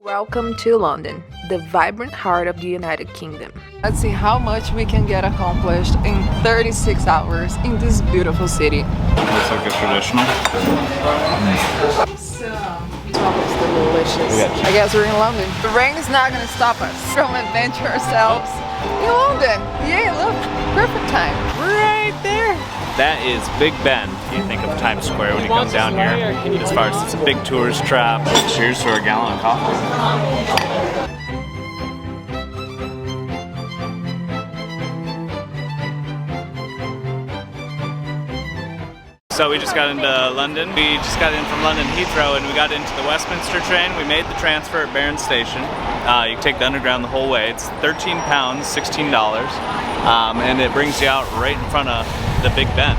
Welcome to London, the vibrant heart of the United Kingdom. Let's see how much we can get accomplished in 36 hours in this beautiful city. Looks like a traditional. It's delicious. I guess we're in London. The rain is not going to stop us from adventure ourselves in London. Yeah, look, perfect time. Right there. That is Big Ben. You think of Times Square when you come down here. As far as it's a big tourist trap. Cheers for a gallon of coffee. So we just got into London. We just got in from London Heathrow and we got into the Westminster train. We made the transfer at Barron Station. You can take the underground the whole way. It's £13, $16. And it brings you out right in front of the Big Ben.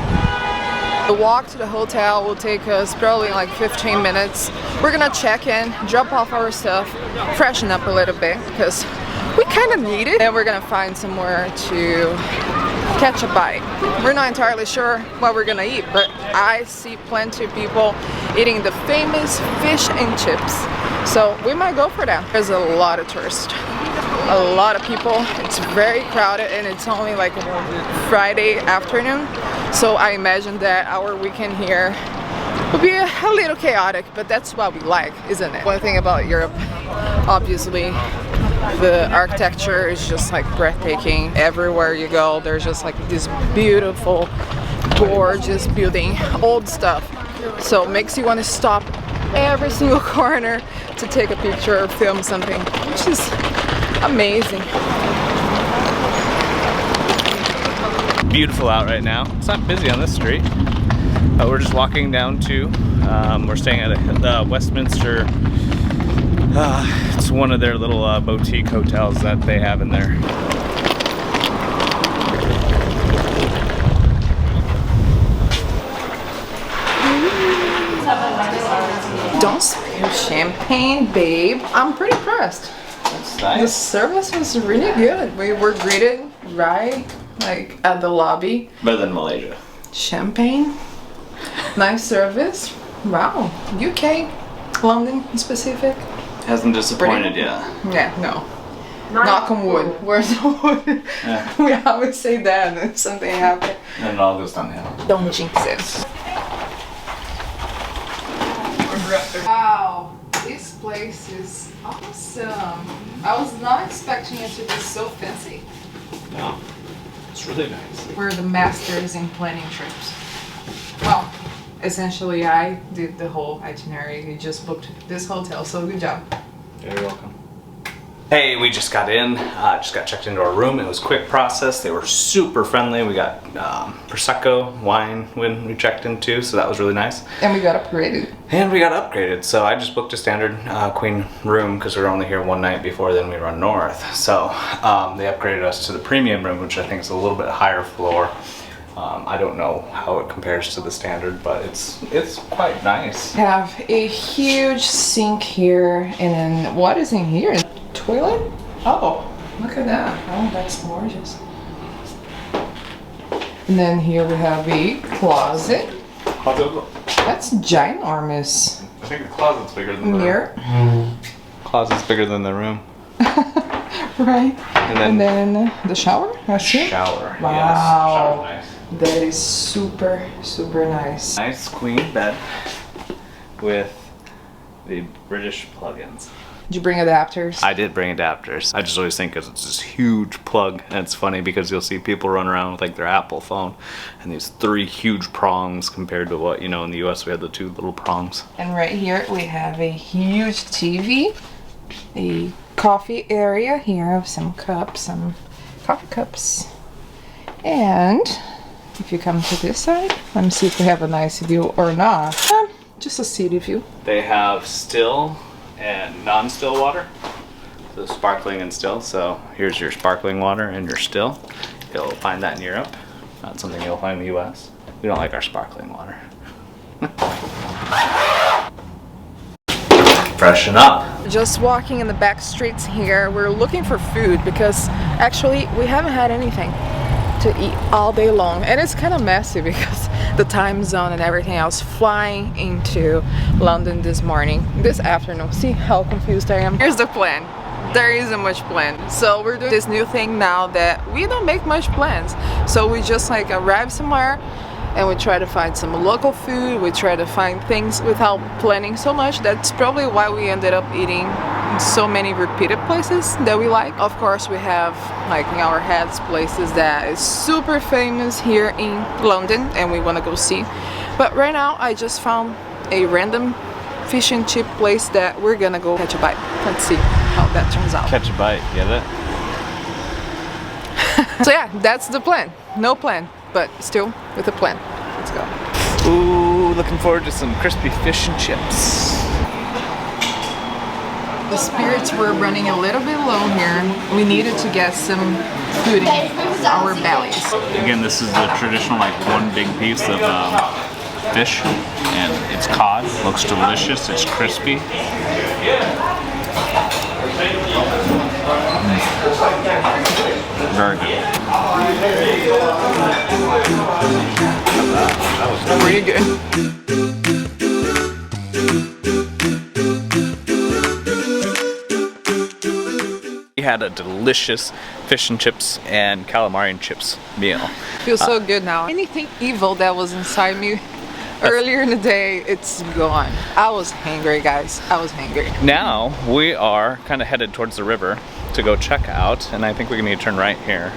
The walk to the hotel will take us probably like 15 minutes. We're gonna check in, drop off our stuff, freshen up a little bit because we kind of need it. And we're gonna find somewhere to catch a bite. We're not entirely sure what we're gonna eat, but I see plenty of people eating the famous fish and chips. So we might go for that. There's a lot of tourists, a lot of people. It's very crowded and it's only like Friday afternoon. So I imagine that our weekend here will be a little chaotic, but that's what we like, isn't it? One thing about Europe, obviously, the architecture is just like breathtaking. Everywhere you go, there's just like this beautiful, gorgeous building, old stuff. So it makes you want to stop every single corner to take a picture or film something, which is amazing. Beautiful out right now. It's not busy on this street. We're just walking down to, we're staying at the Westminster. It's one of their little boutique hotels that they have in there. Don't spill champagne, babe. I'm pretty impressed. That's nice. The service was really good. We were greeted right like at the lobby. Better than Malaysia. Champagne. Nice service. Wow. UK. London in specific. Hasn't disappointed yet. Yeah, no. Knock on wood. Where's the wood? Yeah. We always say that and something happens. And it all goes downhill. Don't jinx it. Wow, this place is awesome. I was not expecting it to be so fancy. No, it's really nice. We're the masters in planning trips. Well, essentially I did the whole itinerary. You just booked this hotel, so good job. You're welcome. Hey, we just got in, just got checked into our room. It was a quick process. They were super friendly. We got Prosecco wine when we checked in too, so that was really nice. And we got upgraded. So I just booked a standard queen room because we were only here one night before then we run north. So they upgraded us to the premium room, which I think is a little bit higher floor. I don't know how it compares to the standard, but it's quite nice. We have a huge sink here, and then what is in here? Toilet? Oh, look at that. Oh, that's gorgeous. And then here we have a closet. That's ginormous. I think the closet's bigger than the mirror. Closet's bigger than the room. Right. And then the shower? That's it? Shower. Wow. Yes. Shower, nice. That is super, super nice. Nice queen bed with the British plugins. Did you bring adapters? I did bring adapters. I just always think it's this huge plug, and it's funny because you'll see people run around with like their Apple phone and these 3 huge prongs compared to what, you know, in the US we have the 2 little prongs. And right here we have a huge TV, a coffee area here of some cups, some coffee cups. And if you come to this side, let me see if we have a nice view or not. Just a city view. They have still and non-still water, so sparkling and still. So here's your sparkling water and your still. You'll find that in Europe, not something you'll find in the US. We don't like our sparkling water. Freshen up. Just walking in the back streets here, we're looking for food because actually we haven't had anything to eat all day long, and it's kind of messy because the time zone and everything. I was flying into London this afternoon. See how confused I am? Here's the plan. There isn't much plan. So we're doing this new thing now that we don't make much plans. So we just like arrive somewhere and we try to find some local food. We try to find things without planning so much. That's probably why we ended up eating in so many repeated places that we like. Of course, we have like in our heads places that is super famous here in London and we want to go see. But right now I just found a random fish and chip place that we're gonna go catch a bite. Let's see how that turns out. Catch a bite, get it? So yeah, that's the plan. No plan, but still with a plan. Let's go. Ooh, looking forward to some crispy fish and chips. The spirits were running a little bit low here. We needed to get some food in our bellies. Again, this is the traditional like one big piece of fish, and it's cod. Looks delicious. It's crispy. Very good. That was pretty good. We had a delicious fish and chips and calamari and chips meal. Feels so good now. Anything evil that was inside me earlier in the day, it's gone. I was hangry, guys. I was hangry. Now we are kind of headed towards the river to go check out, and I think we're gonna need to turn right here.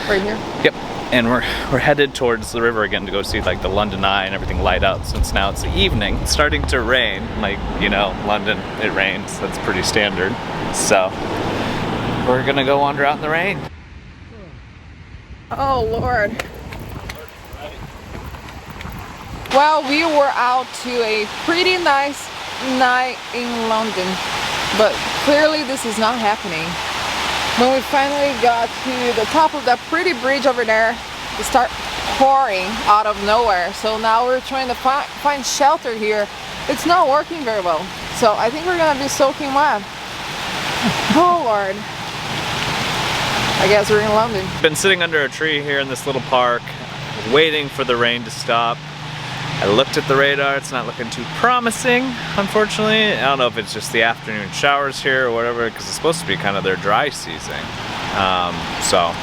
Right here? Yep. And we're headed towards the river again to go see like the London Eye and everything light up, since now it's the evening. It's starting to rain. Like, you know, London, it rains. That's pretty standard. So we're gonna go wander out in the rain. Oh Lord. Well, we were out to a pretty nice night in London, but clearly this is not happening. When we finally got to the top of that pretty bridge over there, it started pouring out of nowhere. So now we're trying to find shelter here. It's not working very well. So I think we're gonna be soaking wet. Oh Lord. I guess we're in London. Been sitting under a tree here in this little park, waiting for the rain to stop. I looked at the radar, it's not looking too promising, unfortunately. I don't know if it's just the afternoon showers here or whatever, because it's supposed to be kind of their dry season. So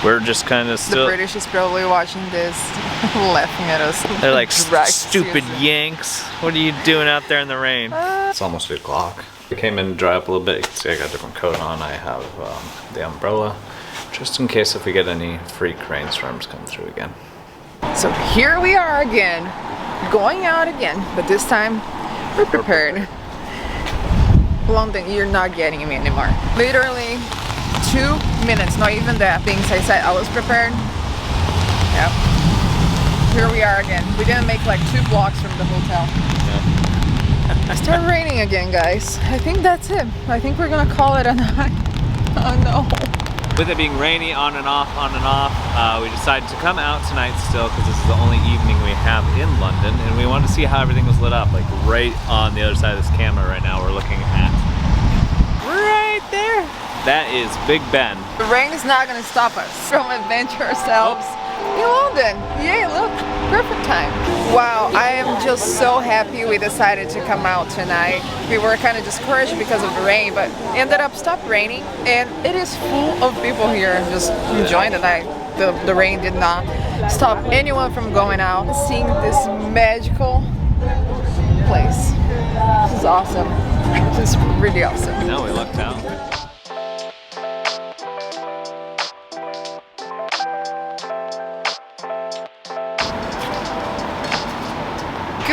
we're just kind of still... The British is probably watching this, laughing at us. They're like, stupid Yanks, what are you doing out there in the rain? It's almost 8 o'clock. We came in to dry up a little bit. You can see I got a different coat on. I have the umbrella, just in case if we get any freak rainstorms come through again. So here we are again. Going out again, but this time we're prepared. London, you're not getting me anymore. Literally 2 minutes, not even that. Things I said I was prepared. Yep. Here we are again. We didn't make like 2 blocks from the hotel. Yeah. It started raining again, guys. I think that's it. I think we're gonna call it a night. Oh no. With it being rainy on and off, we decided to come out tonight still because this is the only evening we have in London, and we wanted to see how everything was lit up. Like right on the other side of this camera right now, we're looking at right there. That is Big Ben. The rain is not going to stop us from adventure ourselves in London. Yay, look, perfect time. Wow, I am just so happy we decided to come out tonight. We were kind of discouraged because of the rain, but ended up stopped raining, and it is full of people here just enjoying the night. The rain did not stop anyone from going out, seeing this magical place. This is awesome. This is really awesome. Now we looked out.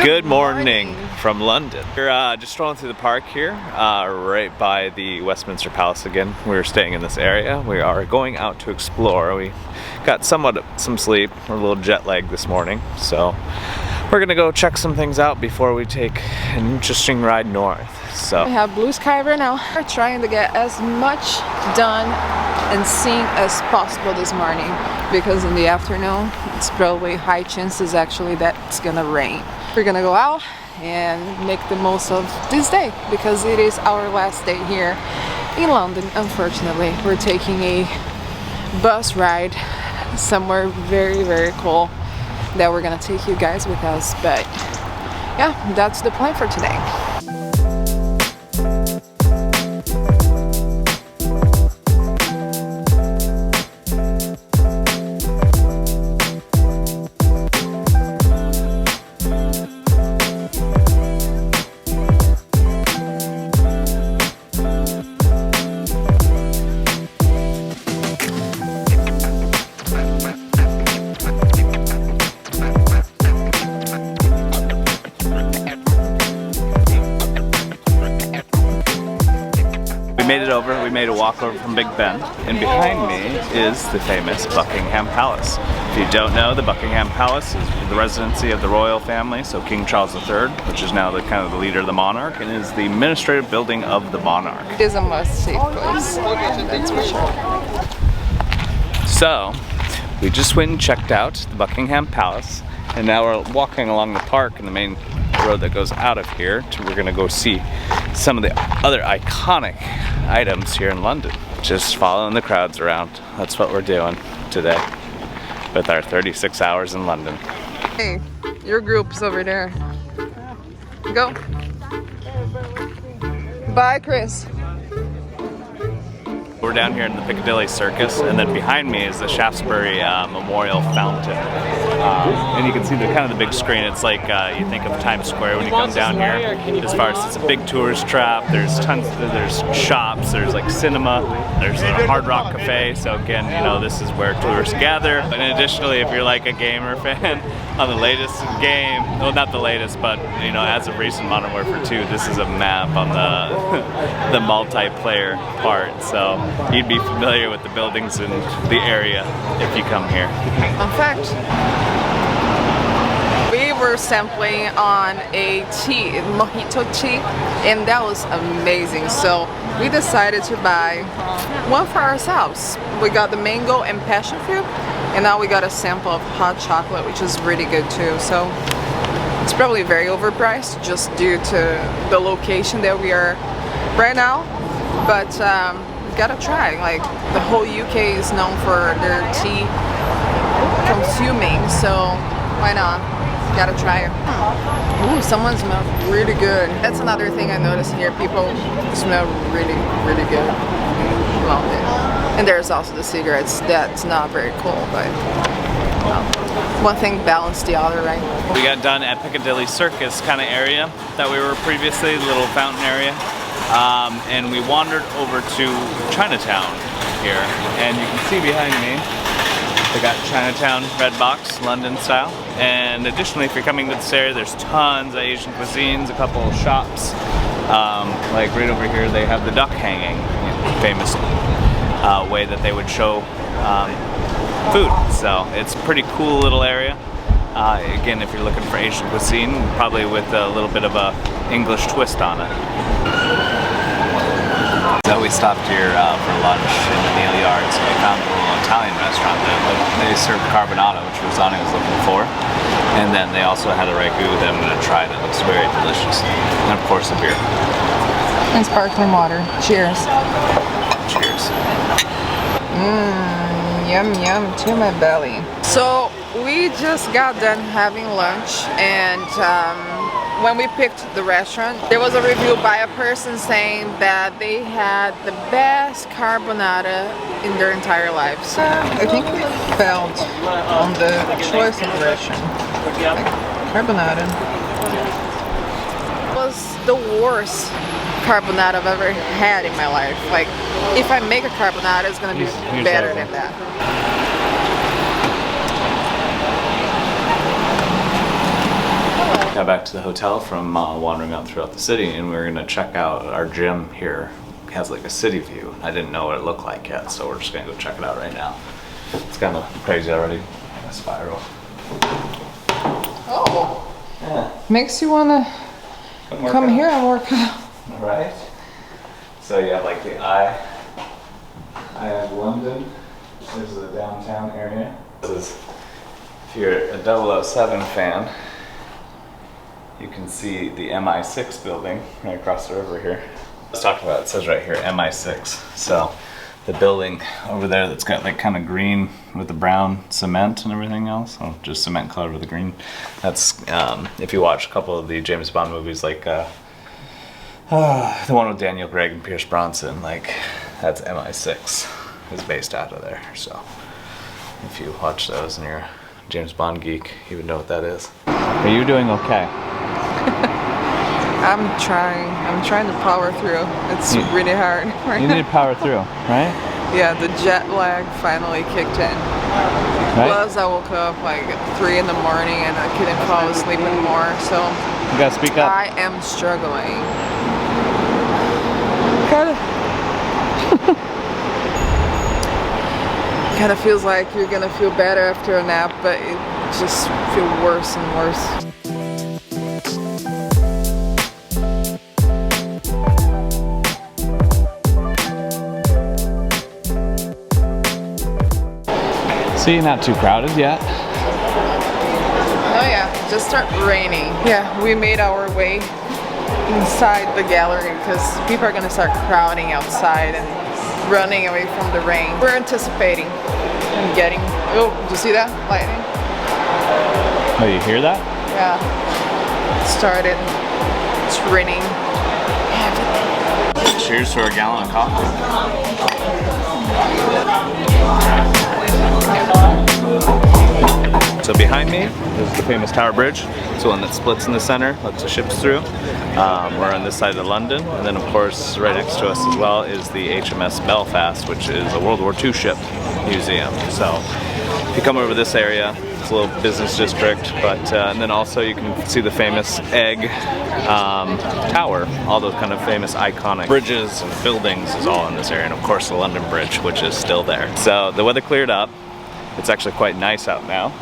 Good morning from London. We're just strolling through the park here, right by the Westminster Palace again. We're staying in this area. We are going out to explore. We got some sleep. We're a little jet lagged this morning, so we're gonna go check some things out before we take an interesting ride north. So we have blue sky right now. We're trying to get as much done and seen as possible this morning, because in the afternoon it's probably high chances actually that it's gonna rain. We're gonna go out and make the most of this day because it is our last day here in London. Unfortunately, we're taking a bus ride somewhere very, very cool that we're gonna take you guys with us, but yeah, that's the plan for today. We made a walk over from Big Ben, and behind me is the famous Buckingham Palace. If you don't know, the Buckingham Palace is the residency of the royal family, so King Charles III, which is now the kind of the leader of the monarch, and is the administrative building of the monarch. It is a must-see place, that's for sure. So, we just went and checked out the Buckingham Palace, and now we're walking along the park in the main road that goes out of here. We're gonna go see some of the other iconic items here in London. Just following the crowds around. That's what we're doing today with our 36 hours in London. Hey, your group's over there. Go. Bye, Chris. We're down here in the Piccadilly Circus, and then behind me is the Shaftesbury Memorial Fountain. And you can see the kind of the big screen. It's like you think of Times Square when you come down here. As far as it's a big tourist trap, there's tons, there's shops, there's like cinema, there's a Hard Rock Cafe. So again, you know, this is where tourists gather. And additionally, if you're like a gamer fan, on the latest game, well, not the latest, but you know, as of recent Modern Warfare 2, this is a map on the the multiplayer part. So you'd be familiar with the buildings and the area if you come here. In fact, we were sampling on a tea, mojito tea, and that was amazing. So we decided to buy one for ourselves. We got the mango and passion fruit, and now we got a sample of hot chocolate, which is really good too. So it's probably very overpriced just due to the location that we are right now, but gotta try. Like, the whole UK is known for their tea consuming, so why not? Gotta try it. Ooh, someone smells really good. That's another thing I noticed here. People smell really, really good. Love it. And there's also the cigarettes. That's not very cool, but one thing balanced the other, right? We got done at Piccadilly Circus kind of area that we were previously, the little fountain area. And we wandered over to Chinatown here, and you can see behind me they got Chinatown Red Box, London style. And additionally, if you're coming to this area, there's tons of Asian cuisines, a couple of shops. Like right over here, they have the duck hanging, famous way that they would show food. So it's a pretty cool little area. Again, if you're looking for Asian cuisine, probably with a little bit of a English twist on it. So we stopped here for lunch in the Neil Yards. We found a little Italian restaurant that they served carbonara, which Rosanna was looking for. And then they also had a ragu that I'm going to try that looks very delicious. And of course a beer. And sparkling water. Cheers. Cheers. Yum yum to my belly. So we just got done having lunch, and when we picked the restaurant, there was a review by a person saying that they had the best carbonara in their entire lives. I think we failed on the choice of the restaurant. Like, carbonara was the worst carbonara I've ever had in my life. Like, if I make a carbonara, it's gonna be better than that. Got back to the hotel from wandering out throughout the city, and we're gonna check out our gym here. It has like a city view. I didn't know what it looked like yet, so we're just gonna go check it out right now. It's kind of crazy already. A spiral. Oh, Yeah. makes you wanna come here and work out. Right. So you have like the eye of London. There's the downtown area. This is, if you're a 007 fan, you can see the MI6 building right across the river here. Let's talk about it. It says right here MI6. So the building over there that's got like kind of green with the brown cement and everything else. Oh, just cement colored with the green. That's if you watch a couple of the James Bond movies, like the one with Daniel Craig and Pierce Bronson, like that's MI6 is based out of there. So if you watch those and you're a James Bond geek, you would know what that is. Are you doing okay? I'm trying to power through. It's really hard. You need to power through, right? Yeah, the jet lag finally kicked in. Right? Plus, I woke up like at 3 in the morning and I couldn't fall asleep anymore. So you gotta speak up. I am struggling. Kind of feels like you're gonna feel better after a nap, but it just feels worse and worse. See, not too crowded yet. Oh yeah, just start raining. Yeah, we made our way inside the gallery because people are gonna start crowding outside and running away from the rain. We're anticipating and getting, oh, did you see that lightning? Oh, you hear that? Yeah, it started, it's raining. Cheers to our gallon of coffee. So behind me is the famous Tower Bridge. It's the one that splits in the center, lets the ships through. We're on this side of London, and then of course right next to us as well is the HMS Belfast, which is a World War II ship museum. So if you come over this area, it's a little business district, but and then also you can see the famous Egg Tower. All those kind of famous iconic bridges and buildings is all in this area, and of course the London Bridge, which is still there. So the weather cleared up. It's actually quite nice out now.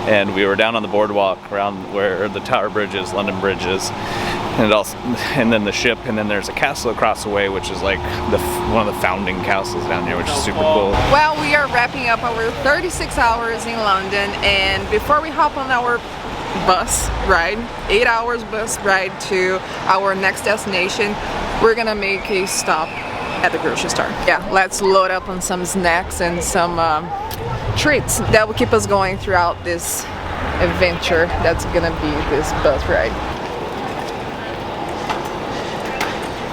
And we were down on the boardwalk around where the Tower Bridge is, London Bridge is, and then the ship, and then there's a castle across the way, which is like one of the founding castles down here, which is super cool. Well, we are wrapping up our 36 hours in London, and before we hop on our bus ride, 8 hours bus ride to our next destination, we're gonna make a stop at the grocery store. Yeah, let's load up on some snacks and some treats that will keep us going throughout this adventure that's gonna be this bus ride.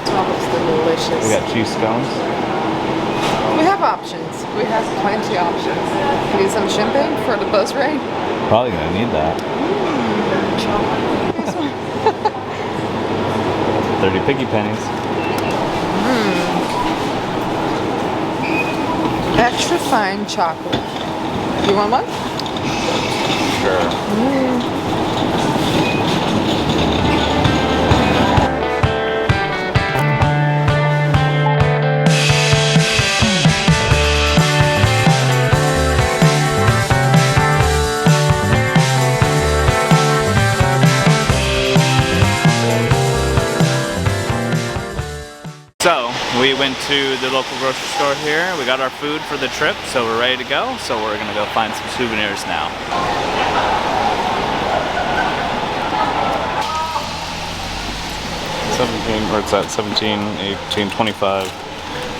Smells delicious. We got cheese scones. We have options. We have plenty of options. Need some champagne for the bus ride? Probably gonna need that. 30 piggy pennies. Extra fine chocolate. You want one? Sure. So we went to the local grocery store here. We got our food for the trip, so we're ready to go. So we're gonna go find some souvenirs now. It's at 17, 18, 25.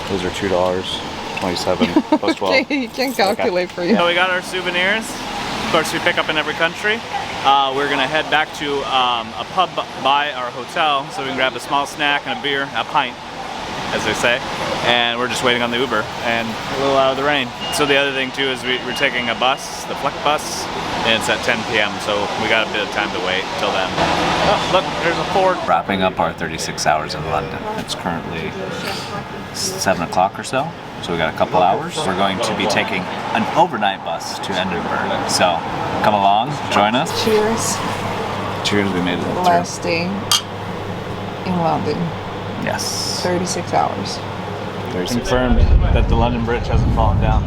Those are $2. 27 plus 12. Okay, you can calculate for you. So we got our souvenirs. Of course, we pick up in every country. We're gonna head back to a pub by our hotel so we can grab a small snack and a beer, a pint, as they say, and we're just waiting on the Uber and a little out of the rain. So the other thing too is we're taking a bus, the Fleck bus, and it's at 10 p.m. so we got a bit of time to wait till then. Oh, look, there's a Ford. Wrapping up our 36 hours in London. It's currently 7 o'clock or so. So we got a couple hours. We're going to be taking an overnight bus to Edinburgh. So come along, join us. Cheers. Cheers, we made it. Last day in London. Yes. 36 hours. Confirmed that the London Bridge hasn't fallen down.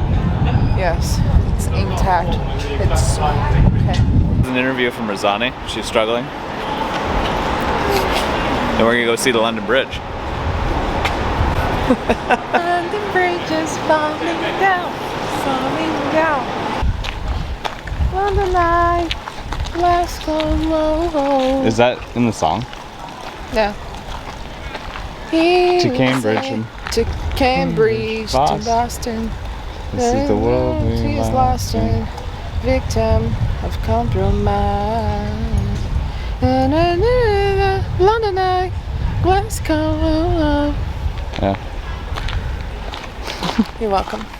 Yes, it's intact. It's okay. An interview from Razani. She's struggling. And we're gonna go see the London Bridge. London Bridge is falling down, falling down. London Eye, Glasgow. Is that in the song? Yeah. To Cambridge and to Cambridge, to Lost. Boston. This is the world we She's lost lost in. in, victim of compromise. London night, Glasgow. Yeah. You're welcome.